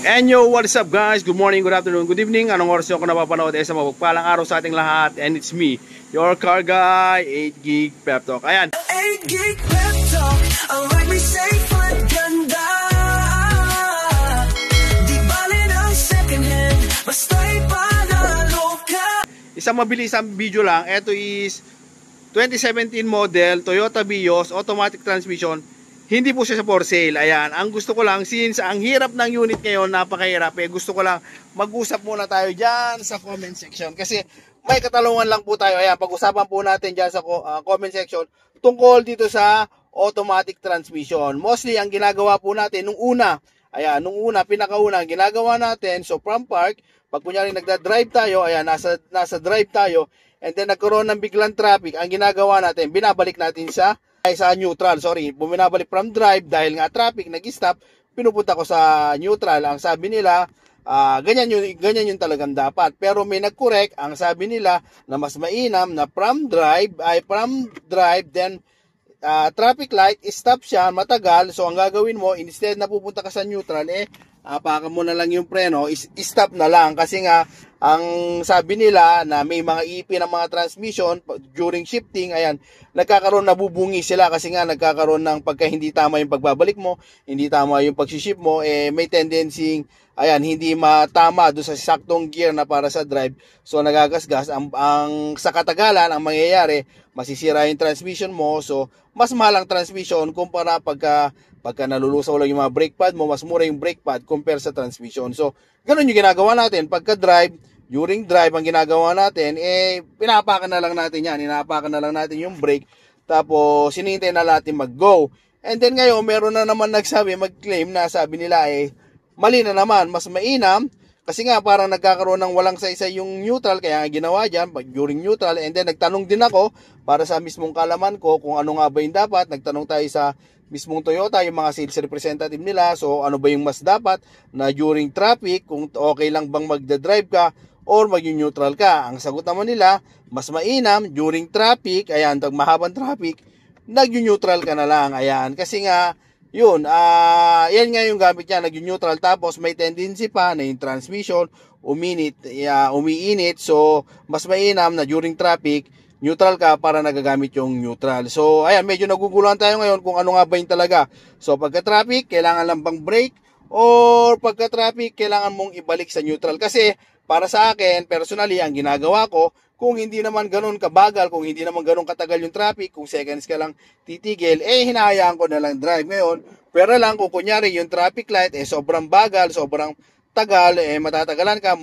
And yo, what is up guys? Good morning, good afternoon, good evening. Anong oras nyo ako napapanood? Sa mapagpalang araw sa ating lahat. And it's me, your car guy, 8 Gig Pep Talk. Ayan. 8 Gig Pep Talk. Ang ride may safe at ganda. Di bali ng second hand, basta'y panalo ka. Isang mabilisang video lang. Ito is 2017 model Toyota Vios automatic transmission. Hindi po siya for sale. Ayan, ang gusto ko lang, since ang hirap ng unit ngayon, napakahirap, gusto ko lang mag-usap muna tayo dyan sa comment section. Kasi may katalungan lang po tayo. Ayan, pag-usapan po natin dyan sa comment section tungkol dito sa automatic transmission. Mostly, ang ginagawa po natin nung una, ayan, pinakauna, ang ginagawa natin, so from park, pag kunyari nagda-drive tayo, ayan, nasa drive tayo, and then nagkaroon ng biglang traffic, ang ginagawa natin, binabalik natin sa neutral, buminabalik from drive dahil nga traffic, nag-stop, pinupunta ko sa neutral. Ang sabi nila, ganyan yung talagang dapat. Pero may nag-correct, ang sabi nila na mas mainam na from drive, then traffic light, stop siya, matagal. So ang gagawin mo, instead na pupunta ka sa neutral, apakan mo na lang yung preno, stop na lang. Kasi nga, ang sabi nila na may mga ipin ng mga transmission during shifting, ayan, nagkakaroon, nabubungi sila kasi nga nagkakaroon ng pagka hindi tama yung pagbabalik mo, hindi tama yung pagsiship mo, may tendency, ayan, hindi matama doon sa saktong gear na para sa drive. So nagagasgas, ang sa katagalan, ang mangyayari, masisira yung transmission mo. So mas mahal ang transmission kumpara pagka nalulusaw lang yung mga brake pad mo, mas mura yung brake pad compare sa transmission. So ganun yung ginagawa natin pagka drive. During drive, ang ginagawa natin, pinapakan na lang natin yan. Inapakan na lang natin yung brake. Tapos, sinintay na natin mag-go. And then ngayon, meron na naman mag-claim na sabi nila, mali na naman, mas mainam. Kasi nga, parang nagkakaroon ng walang saysay yung neutral. Kaya ginawa dyan, during neutral. And then, nagtanong din ako, para sa mismong kalaman ko, kung ano nga ba yung dapat. Nagtanong tayo sa mismong Toyota, yung mga sales representative nila. So, ano ba yung mas dapat na during traffic, kung okay lang bang magdadrive ka, or mag-neutral ka. Ang sagot naman nila, mas mainam during traffic, ayan, pag mahabang traffic, nag-neutral ka na lang, ayan. Kasi nga, yun, yan nga yung gamit niya, nag-neutral, tapos may tendency pa na yung transmission, umiinit, so, mas mainam na during traffic, neutral ka para nagagamit yung neutral. So, ayan, medyo naguguluhan tayo ngayon kung ano nga ba yung talaga. So, pagka-traffic, kailangan lang bang brake, or pagka-traffic, kailangan mong ibalik sa neutral. Kasi, para sa akin, personally, ang ginagawa ko, kung hindi naman ganun kabagal, kung hindi naman ganun katagal yung traffic, kung seconds ka lang titigil, hinahayaan ko na lang drive ngayon. Pero lang, kung kunyari yung traffic light, sobrang bagal, sobrang tagal, matatagalan ka,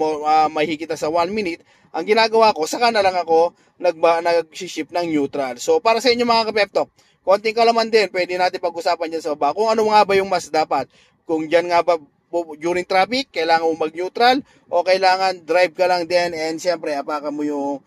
mahigit sa 1 minute, ang ginagawa ko, saka na lang ako nag-shift ng neutral. So, para sa inyo mga ka-pep-talk, konting kalaman din, pwede natin pag-usapan dyan sa baba, kung ano nga ba yung mas dapat. Kung dyan nga ba, during traffic, kailangan mo mag-neutral o kailangan drive ka lang din and siyempre apakan mo yung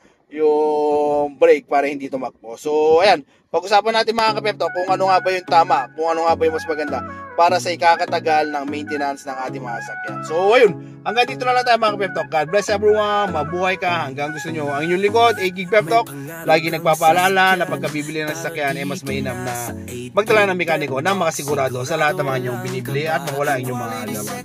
brake para hindi tumakbo. So, ayan, pag-usapan natin mga ka-pep-talk kung ano nga ba yung tama, kung ano nga ba yung mas maganda para sa ikakatagal ng maintenance ng ating mga sasakyan. So, ayun, hanggang dito na lang tayo mga ka-pep-talk. God bless everyone, mabuhay ka hanggang gusto nyo. Ang inyong likod, 8 Gig Pep Talk, lagi nagpapaalala na pagkabibili ng sasakyan, mas mainam na magtala ng mekaniko na makasigurado sa lahat ng mga inyong binibili at mawala inyong mga alaman.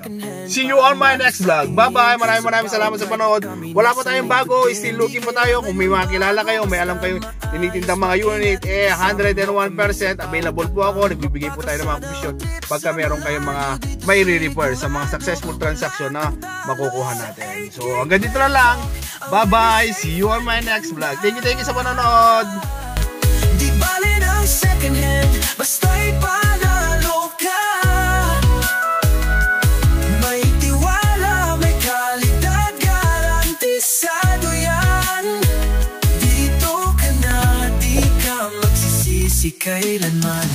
See you on my next vlog. Bye-bye, maraming salamat sa panood. Wala pa tayong bago, still looking pa tayo. Kung may mga kilala kayo, may alam kayong tinitindang mga unit, 101% available po ako. Nagbibigay po tayo ng mga komisyon pagka meron kayong mga may re-refer sa mga successful transaction na makukuha natin. So, hanggang dito na lang. Bye-bye. See you on my next vlog. Thank you sa panonood. Di bali ng second hand, basta'y panalo ka. May tiwala, may kalidad, garantisado yan. Dito ka na, di ka magsisisi kailanman.